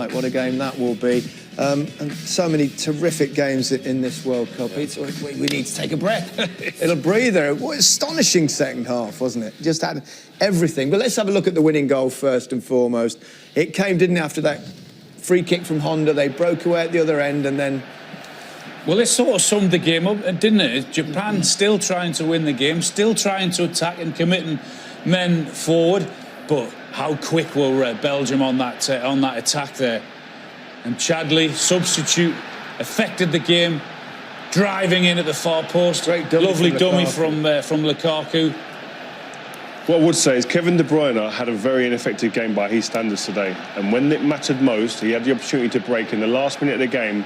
night. What a game that will be. And so many terrific games in this World Cup. We need to take a breath. It'll breather. What an astonishing second half, wasn't it? Just had everything. But let's have a look at the winning goal first and foremost. It came, didn't it, after that free kick from Honda. They broke away at the other end and then... Well, it sort of summed the game up, didn't it? Japan still trying to win the game, still trying to attack and committing men forward. But how quick were Belgium on that attack there? And Chadli, substitute, affected the game, driving in at the far post. Lovely dummy from Lukaku. What I would say is Kevin De Bruyne had a very ineffective game by his standards today. And when it mattered most, he had the opportunity to break in the last minute of the game.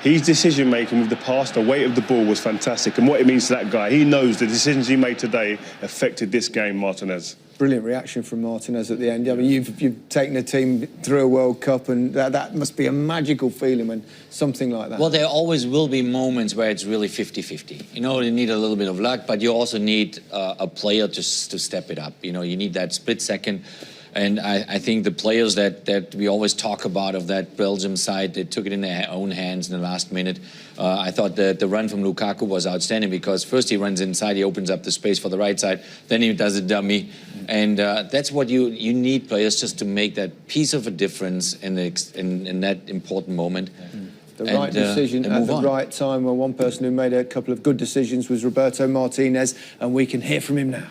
His decision-making with the pass, the weight of the ball was fantastic. And what it means to that guy, he knows the decisions he made today affected this game, Martinez. Brilliant reaction from Martinez at the end. I mean, you've taken a team through a World Cup, and that must be a magical feeling when something like that... Well, there always will be moments where it's really 50-50. You know, you need a little bit of luck, but you also need a player to step it up. You know, you need that split second. And I think the players that we always talk about of that Belgium side, they took it in their own hands in the last minute. I thought the run from Lukaku was outstanding because first he runs inside, he opens up the space for the right side, then he does a dummy. And that's what you need players just to make that piece of a difference in that important moment. The right decision at the right time. Well, one person who made a couple of good decisions was Roberto Martinez, and we can hear from him now.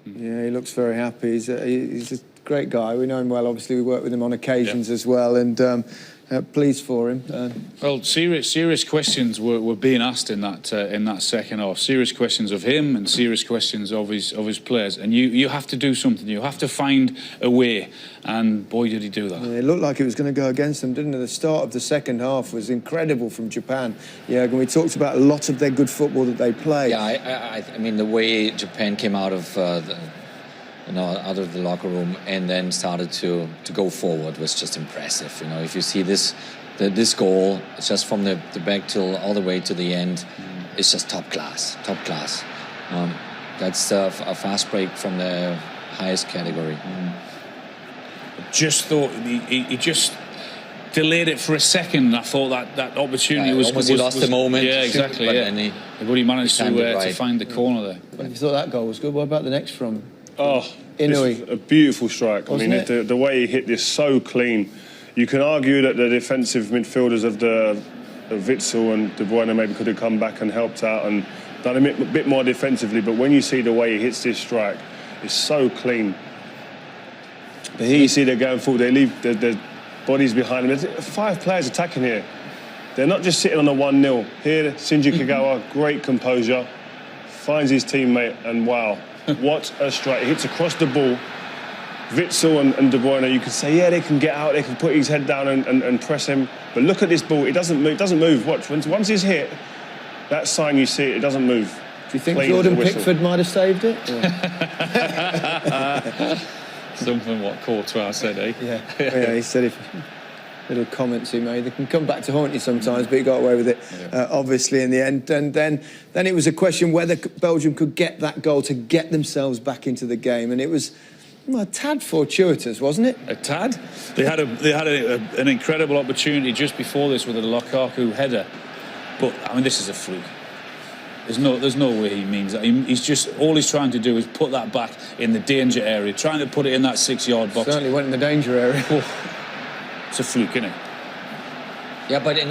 Yeah, he looks very happy. He's a great guy. We know him well. Obviously, we work with him on occasions as well, and pleased for him. Well, serious questions were being asked in that second half. Serious questions of him and serious questions of his players. And you have to do something. You have to find a way. And boy, did he do that. Yeah, it looked like it was going to go against them, didn't it? The start of the second half was incredible from Japan. Yeah, and we talked about a lot of their good football that they play. Yeah, I mean, the way Japan came out of out of the locker room and then started to go forward was just impressive. You know, if you see this goal, it's just from the back till all the way to the end, it's just top class. That's a fast break from the highest category. Just thought he just delayed it for a second. I thought that opportunity was he lost the moment. Yeah, exactly. But he managed to find the corner there. Well, you thought that goal was good. What about the next from? Oh, Inouye. A beautiful strike. Wasn't I mean, the way he hit this so clean. You can argue that the defensive midfielders of Witsel and De Bruyne maybe could have come back and helped out and done a bit more defensively. But when you see the way he hits this strike, it's so clean. But here you see they're going forward. They leave their bodies behind them. There's 5 players attacking here. They're not just sitting on a 1-0. Here, Shinji Kagawa, great composure, finds his teammate, and wow. What a strike. He hits across the ball. Witsel and De Bruyne, you could say, yeah, they can get out, they can put his head down and press him. But look at this ball, it doesn't move. Watch, once he's hit, that sign you see, it doesn't move. Do you think Jordan Pickford might have saved it? Something what Courtois said, eh? Yeah, he said little comments he made. They can come back to haunt you sometimes, but he got away with it, obviously, in the end. And then it was a question whether Belgium could get that goal to get themselves back into the game. And it was a tad fortuitous, wasn't it? A tad. They had an incredible opportunity just before this with a Lukaku header. But, I mean, this is a fluke. There's no way he means that. He's just, all he's trying to do is put that back in the danger area, trying to put it in that 6-yard box. Certainly went in the danger area. It's a fluke, isn't it? Yeah, but in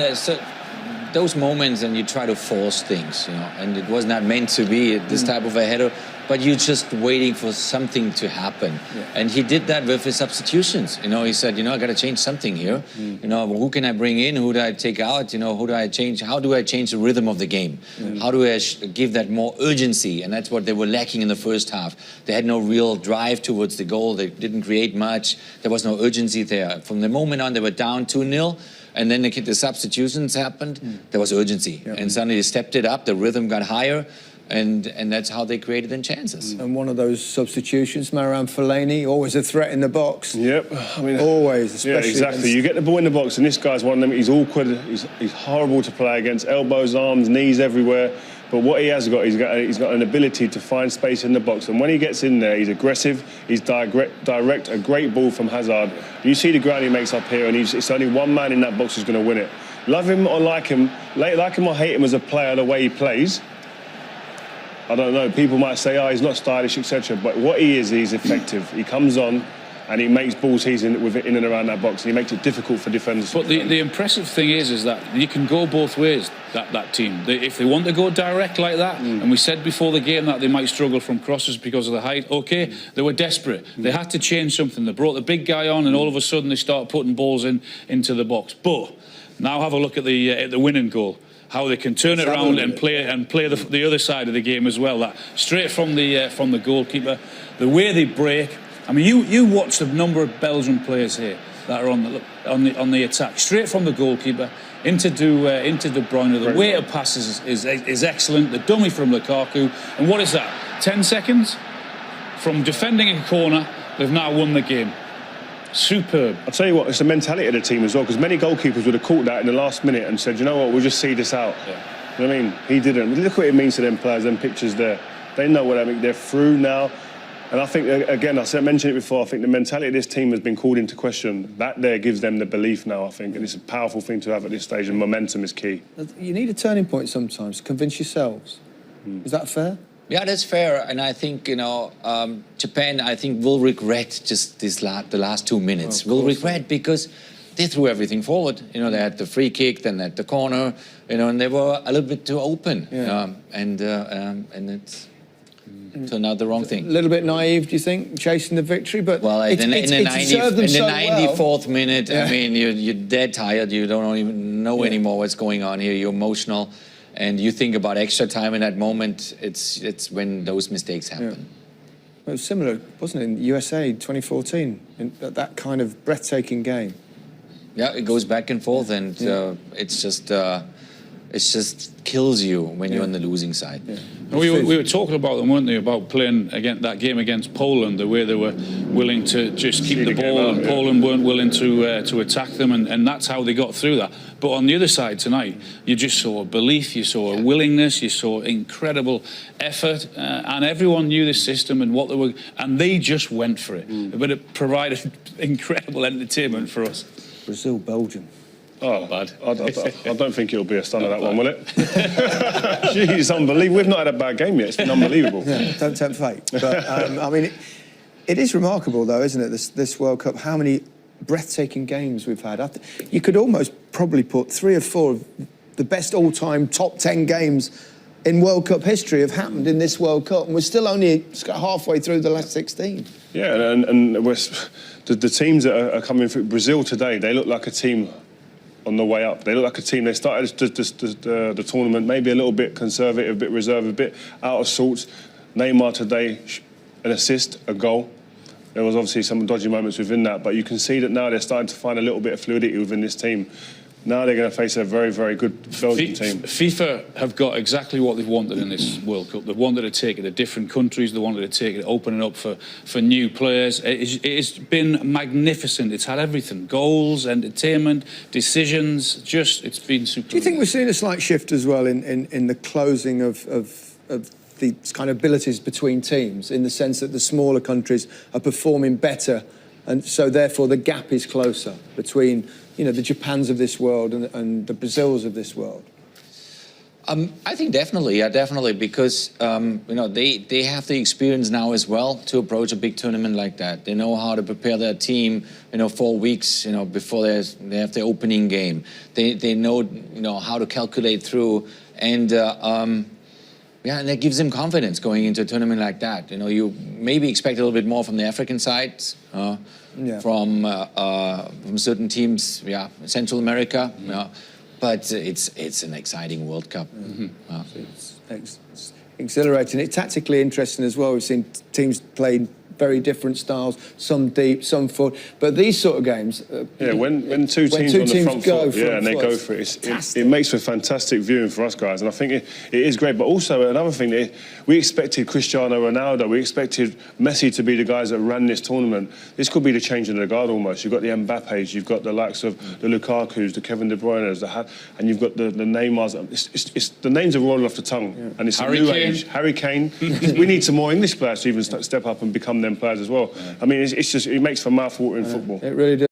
those moments, and you try to force things, you know, and it was not meant to be this type of a header, but you're just waiting for something to happen. Yeah. And he did that with his substitutions. You know, he said, you know, I got to change something here. You know, who can I bring in? Who do I take out? You know, who do I change? How do I change the rhythm of the game? How do I give that more urgency? And that's what they were lacking in the first half. They had no real drive towards the goal. They didn't create much. There was no urgency there. From the moment on, they were down 2-0. And then the substitutions happened. There was urgency. And suddenly they stepped it up. The rhythm got higher. and that's how they created their chances. And one of those substitutions, Marouane Fellaini, always a threat in the box. Yep, I mean, always, especially. Yeah, exactly. You get the ball in the box, and this guy's one of them. He's awkward. He's horrible to play against. Elbows, arms, knees everywhere. But what he has got, he's got an ability to find space in the box. And when he gets in there, he's aggressive. He's direct. A great ball from Hazard. You see the ground he makes up here, and it's only one man in that box who's going to win it. Love him or like him or hate him as a player, the way he plays. I don't know. People might say, "Oh, he's not stylish, etc." But what he is, he's effective. He comes on, and he makes balls in and around that box, and he makes it difficult for defenders. But the impressive thing is that you can go both ways. That team, if they want to go direct like that, and we said before the game that they might struggle from crosses because of the height. Okay, they were desperate. They had to change something. They brought the big guy on, and all of a sudden they start putting balls into the box. But now have a look at the winning goal. How they can turn it around and play the other side of the game as well. That straight from the goalkeeper, the way they break. I mean, you watch the number of Belgian players here that are on the attack, straight from the goalkeeper into De Bruyne. The way of passes is excellent. The dummy from Lukaku, and what is that? 10 seconds from defending a corner, they've now won the game. Superb. I'll tell you what, it's the mentality of the team as well, because many goalkeepers would have caught that in the last minute and said, you know what, we'll just see this out. Yeah. You know what I mean? He didn't. Look what it means to them players, them pictures there. They know what I mean. They're through now. And I think, again, I mentioned it before, I think the mentality of this team has been called into question. That there gives them the belief now, I think, and it's a powerful thing to have at this stage, and momentum is key. You need a turning point sometimes to convince yourselves. Is that fair? Yeah, that's fair, and I think Japan. I think will regret just the last 2 minutes. Will regret because they threw everything forward. They had the free kick, then at the corner, and they were a little bit too open. Yeah. And it's turned out the wrong thing. A little bit naive, do you think, chasing the victory? But well, in the 94th minute, Yeah. I mean, you're dead tired. You don't even know anymore what's going on here. You're emotional. And you think about extra time in that moment, it's when those mistakes happen. Yeah. It was similar, wasn't it, in USA 2014, that kind of breathtaking game. Yeah, it goes back and forth, and it's just kills you when you're on the losing side. Yeah. We were talking about them, weren't we, about playing that game against Poland, the way they were willing to just keep the ball, and Poland weren't willing to attack them, and that's how they got through that. But on the other side tonight, you just saw a belief, you saw a willingness, you saw incredible effort, and everyone knew the system and what they were, and they just went for it. But it provided incredible entertainment for us. Brazil, Belgium. Oh, bad. I don't think it'll be a stunner, that one, will it? Jeez, unbelievable. We've not had a bad game yet. It's been unbelievable. Yeah, don't tempt fate. But, I mean, it is remarkable, though, isn't it, this World Cup, how many breathtaking games we've had. You could almost probably put 3 or 4 of the best all-time top 10 games in World Cup history have happened in this World Cup, and we're still only halfway through the last 16. Yeah, and the teams that are coming through, Brazil today, they look like a team on the way up. They look like a team. They started the tournament maybe a little bit conservative, a bit reserved, a bit out of sorts. Neymar today, an assist, a goal. There was obviously some dodgy moments within that, but you can see that now they're starting to find a little bit of fluidity within this team. Now they're going to face a very, very good Belgian team. FIFA have got exactly what they've wanted in this World Cup. They've wanted to take it to different countries. They wanted to take it, opening up for new players. It's been magnificent. It's had everything: goals, entertainment, decisions. It's been super. Do you think we're seeing a slight shift as well in the closing of the kind of abilities between teams, in the sense that the smaller countries are performing better, and so therefore the gap is closer between the Japans of this world and the Brazils of this world? I think definitely, because they have the experience now as well to approach a big tournament like that. They know how to prepare their team, 4 weeks, before they have the opening game. They know how to calculate through, and and that gives them confidence going into a tournament like that. You maybe expect a little bit more from the African side, from certain teams, Central America. But it's an exciting World Cup. It's exhilarating. It's tactically interesting as well. We've seen teams playing very different styles, some deep, some forward. But these sort of games... when two teams on the front foot, and they go for it, it makes for fantastic viewing for us guys. And I think it is great. But also another thing, we expected Cristiano Ronaldo, we expected Messi to be the guys that ran this tournament. This could be the change in the guard almost. You've got the Mbappes, you've got the likes of the Lukakus, the Kevin De Bruyne's, and you've got the Neymars. It's the names are rolling off the tongue, and it's a new age. Harry Kane. We need some more English players to even step up and become them players as well. I mean, it makes for mouth-watering football. It really does.